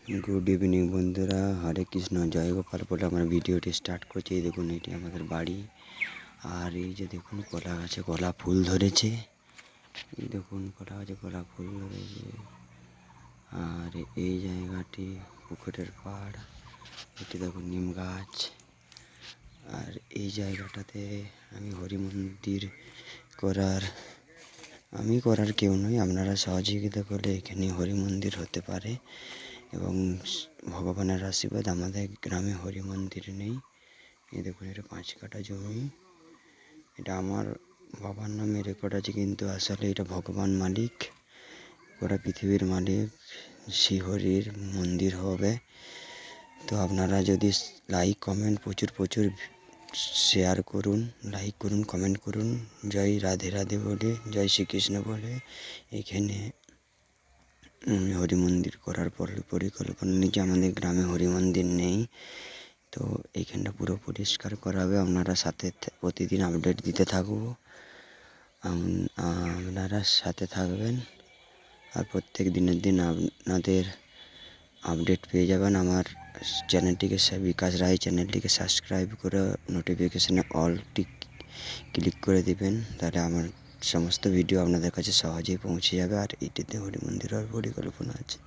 Good evening बंधुरा हरे कृष्ण जय गोपाल बोले हमारे भिडियोटी स्टार्ट करছি। देखুন এটি আমাদের বাড়ি আর এই যে দেখুন কলা গাছে কলা ফুল ধরেছে। এই দেখুন কলা গাছে কলা ফুল ধরেছে আর এই জায়গাটি পুকুরের পাড়। এটি দেখুন নিম গাছ আর এই জায়গাটাতে আমি হরি মন্দির করার কেউ নই, আপনারা সহযোগিতা করলে এখানে হরি মন্দির হতে পারে এবং ভগবানের আশীর্বাদ আমাদের গ্রামে হরি মন্দির নেই। এই দেখুন এটা 5 কাঠা জমি, এটা আমার বাবার নামে রেকর্ড আছে কিন্তু আসলে এটা ভগবান মালিক, গোটা পৃথিবীর মালিক শ্রীহরির মন্দির হবে। তো আপনারা যদি লাইক কমেন্ট প্রচুর শেয়ার করুন, লাইক করুন, কমেন্ট করুন, জয় রাধে রাধে বলে, জয় শ্রীকৃষ্ণ বলে এখানে হরি মন্দির করার পরিকল্পনা নিয়েছি। আমাদের গ্রামে হরি মন্দির নেই, তো এইখানটা পুরো পরিষ্কার করা হবে। আপনারা সাথে প্রতিদিন আপডেট দিতে থাকবো, আপনারা সাথে থাকবেন আর প্রত্যেক দিনের দিন আপনাদের আপডেট পেয়ে যাবেন। আমার চ্যানেলটিকে বিকাশ রায় চ্যানেলটিকে সাবস্ক্রাইব করে নোটিফিকেশানে অলটি ক্লিক করে দিবেন, তাহলে আমার সমস্ত ভিডিও আপনাদের কাছে সহজেই পৌঁছে যাবে। আর এটিতে হরি মন্দির হওয়ার পরিকল্পনা আছে।